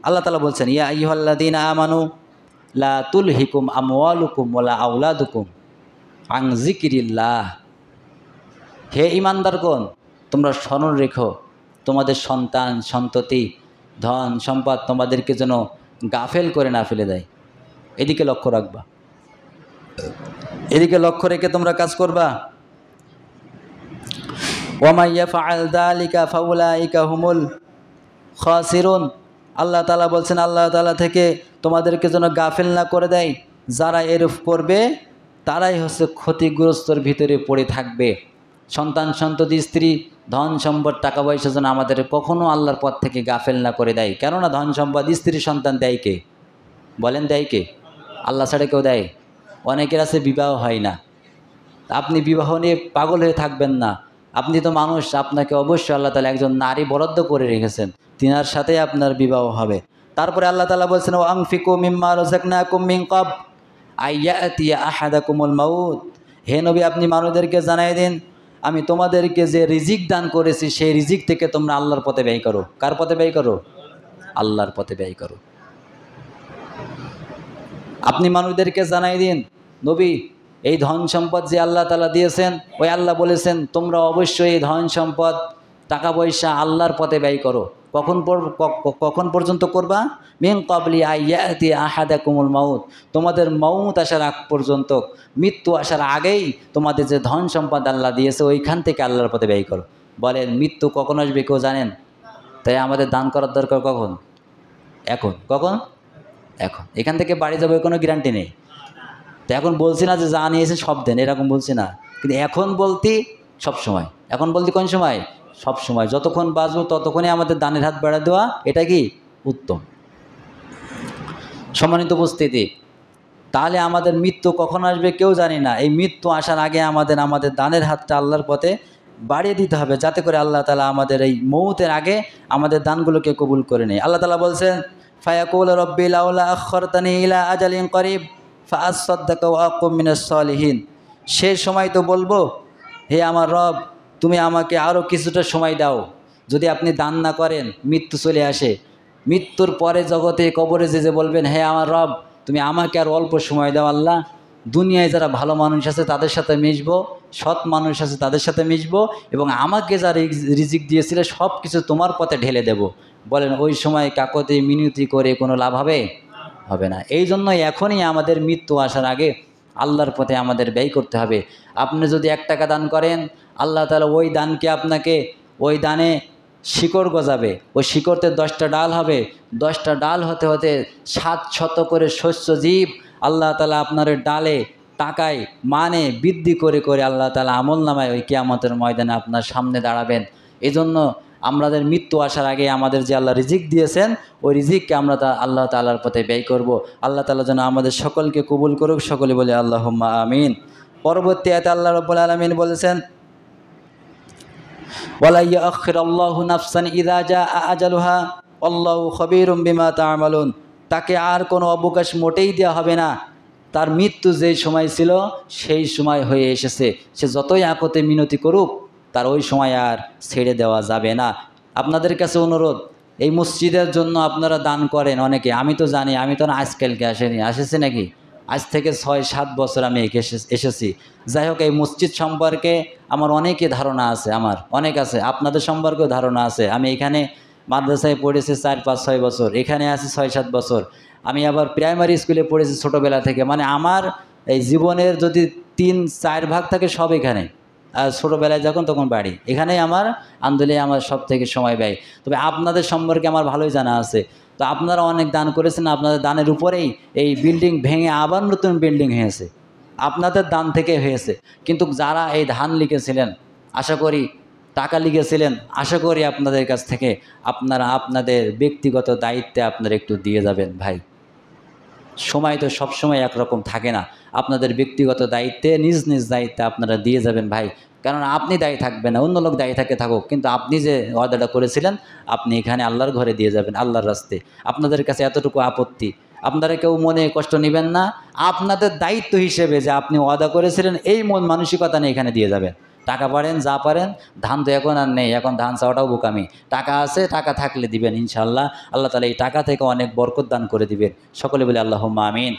আল্লাহ তাআলা বলছেন, ইয়া আইয়ুহাল্লাযীনা আমানু লা তুলহিকুম আমওয়ালুকুম ওয়ালা আওলাদুকুম আন যিকরিল্লাহ। হে ঈমানদারগণ, তোমরা স্মরণ রেখো তোমাদের সন্তান সন্ততি ধন সম্পদ তোমাদেরকে যেন গাফেল করে না ফেলে দেয়। এদিকে লক্ষ্য রাখবা, এদিকে লক্ষ্য রেখে তোমরা কাজ করবা। ওয়া মান ইয়াফআল যালিকা ফাউলাইকা হুমুল খাসিরুন। আল্লাহ তাআলা বলছেন, আল্লাহ তাআলা থেকে তোমাদেরকে যেন গাফেল না করে দেয়। যারা এরূপ করবে তারাই হচ্ছে ক্ষতিগ্রস্তর ভিতরে পড়ে থাকবে। সন্তান সন্ততি স্ত্রী ধন সম্পদ টাকা পয়সা যেন আমাদের কখনো আল্লাহর পথ থেকে গাফেল না করে দেয়। কেননা ধন সম্পদ স্ত্রী সন্তান দেয় কে? বলেন দেয় কে? আল্লাহ ছাড়া কেউ দেয়? অনেকের আছে বিবাহ হয় না। আপনি বিবাহ নিয়ে পাগল হয়ে থাকবেন না। আপনি তো মানুষ, আপনাকে অবশ্যই আল্লাহ তাআলা একজন নারী বরাদ্দ করে রেখেছেন, তিনার সাথে আপনার বিবাহ হবে। তারপরে আল্লাহ তাআলা বলছেন, ওয়া আনফিকু মিম্মা রাযাকনাকুম মিন ক্বাবল আইয়াতিয়া আহাদাকুমুল মাউত। হে নবী, আপনি মানুষদেরকে জানাই দিন, আমি তোমাদেরকে যে রিজিক দান করেছি সেই রিজিক থেকে তোমরা আল্লাহর পথে ব্যয় করো। কার পথে ব্যয় করো? আল্লাহর পথে ব্যয় করো। আপনি মানুষদেরকে জানাই দিন, নবী, এই ধন সম্পদ যে আল্লাহ তাআলা দিয়েছেন, ওই আল্লাহ বলেছেন তোমরা অবশ্যই এই ধন সম্পদ টাকা পয়সা আল্লাহর পথে ব্যয় করো। কখন পর্যন্ত করবা? মিন ক্বাবলি আইয়াতি আহাদাকুমুল মাউত। তোমাদের মউত আসার আগ পর্যন্ত, মৃত্যু আসার আগেই তোমাদের যে ধন সম্পদ আল্লাহ দিয়েছে ওইখান থেকে আল্লাহর পথে ব্যয় করো। বলেন মৃত্যু কখন আসবে কেউ জানেন? তাই আমাদের দান করার দরকার কখন? এখন। কখন? এখন। এখান থেকে বাড়ি যাবে কোনো গ্যারান্টি নেই। তো এখন বলছি না যে যা নিয়েছেন সব দেন, এরকম বলছি না, কিন্তু এখন বলতে সব সময়। এখন বলতে কোন সময়? সব সময়। যতক্ষণ বাঁচবো ততক্ষণই আমাদের দানের হাত বাড়া দেওয়া, এটা কি উত্তম। সম্মানিত উপস্থিতি, তাহলে আমাদের মৃত্যু কখন আসবে কেউ জানি না। এই মৃত্যু আসার আগে আমাদের দানের হাতটা আল্লাহর পথে বাড়িয়ে দিতে হবে, যাতে করে আল্লাহ তাআলা আমাদের এই মৌতের আগে আমাদের দানগুলোকে কবুল করে নেয়। আল্লাহ তাআলা বলছেন, ফায়াকুল রব্বি লাউলা আখখারতানি ইলা আজালিন করিব ফাআসাদ্দাকা ওয়া আকুম মিনাস সালিহিন। সে সময় তো বলবো, হে আমার রব, তুমি আমাকে আরও কিছুটা সময় দাও। যদি আপনি দান না করেন মৃত্যু চলে আসে, মৃত্যুর পরে জগতে কবরে যে বলবেন, হে আমার রব, তুমি আমাকে আর অল্প সময় দাও আল্লাহ, দুনিয়ায় যারা ভালো মানুষ আছে তাদের সাথে মিশবো, সৎ মানুষ আছে তাদের সাথে মিশবো, এবং আমাকে যা রিজিক দিয়েছিলে সব কিছু তোমার পথে ঢেলে দেব। বলেন ওই সময় কাকতি মিনতি করে কোনো লাভ হবে? হবে না। এই জন্য এখনই আমাদের মৃত্যু আসার আগে আল্লাহর পথে আমাদের ব্যয় করতে হবে। আপনি যদি 1 টাকা দান করেন, আল্লাহ তাআলা ওই দানকে আপনাকে, ওই দানে শিকড় গজাবে, ওই শিকড়তে 10টা ডাল হবে, 10টা ডাল হতে হতে 700 করে শস্য জীব আল্লাহ তাআলা আপনার ডালে টাকায় মানে বৃদ্ধি করে করে আল্লাহ তাআলা আমল নামায় ওই কিয়ামতের ময়দানে আপনার সামনে দাঁড়াবেন। এজন্য আমাদের মৃত্যু আসার আগে আমাদের যে আল্লাহ রিজিক দিয়েছেন ওই রিজিককে আমরা আল্লাহ তাআলার পথে ব্যয় করব। আল্লাহ তাআলা যেন আমাদের সকলকে কবুল করুক। সকলে বলে আল্লাহুম্মা আমিন। পরবর্তী আয়াতে আল্লাহ রাব্বুল আলামিন বলেছেন, ওয়ালা ইয়াখিরুল্লাহু নাফসান ইযা জাআ আজালুহা আল্লাহু খবীরুম বিমা তা'মালুন। তাকে আর কোনো অবকাশ মোটেই দেওয়া হবে না। তার মৃত্যু যেই সময় ছিল সেই সময় হয়ে এসেছে। সে যতই আকতে মিনতি করুক তার ওই সময় আর ছেড়ে দেওয়া যাবে না। আপনাদের কাছে অনুরোধ, এই মসজিদের জন্য আপনারা দান করেন অনেকে, আমি তো জানি, আমি তো আজকালকে আসেনি, আসেছি নাকি? আজ থেকে 6-7 বছর আমি এসেছি। যাই হোক, এই মসজিদ সম্পর্কে আমার অনেকে ধারণা আছে, আমার অনেক আছে, আপনাদের সম্পর্কেও ধারণা আছে। আমি এখানে মাদ্রাসায় পড়েছি 4-5-6 বছর, এখানে আছি 6-7 বছর। আমি আবার প্রাইমারি স্কুলে পড়েছি ছোটোবেলা থেকে। মানে আমার এই জীবনের যদি 3-4 ভাগ থাকে সব এখানে। আর ছোটোবেলায় যখন তখন বাড়ি এখানেই, আমার আন্দোলনে আমার সব থেকে সময় ব্যয়। তবে আপনাদের সম্পর্কে আমার ভালোই জানা আছে। তো আপনারা অনেক দান করেছেন, আপনাদের দানের উপরেই এই বিল্ডিং ভেঙে আবার নতুন বিল্ডিং হয়েছে, আপনাদের দান থেকে হয়েছে। কিন্তু যারা এই ধান লিখেছিলেন, আশা করি টাকা লিখেছিলেন, আশা করি আপনাদের কাছ থেকে আপনারা আপনাদের ব্যক্তিগত দায়িত্বে আপনারা একটু দিয়ে যাবেন ভাই। সময় তো সবসময় একরকম থাকে না। আপনাদের ব্যক্তিগত দায়িত্বে নিজ নিজ দায়িত্বে আপনারা দিয়ে যাবেন ভাই। কারণ আপনি দায়ী থাকবেন না, অন্য লোক দায়ী থাকে থাকুক, কিন্তু আপনি যে ওয়াদাটা করেছিলেন আপনি এখানে আল্লাহর ঘরে দিয়ে যাবেন, আল্লাহর রাস্তে। আপনাদের কাছে এতটুকু আপত্তি, আপনারা কেউ মনে কষ্ট নেবেন না। আপনাদের দায়িত্ব হিসেবে যে আপনি ওয়াদা করেছিলেন এই মন মানসিকতা নিয়ে এখানে দিয়ে যাবেন। টাকা পারেন যা পারেন, ধান তো এখন আর নেই, এখন ধান চাওয়াটাও বোকামি। টাকা আছে, টাকা থাকলে দিবেন ইনশাআল্লাহ, আল্লাহ তাআলা এই টাকা থেকে অনেক বরকত দান করে দিবেন। সকলে বলে আল্লাহুম্মা আমিন।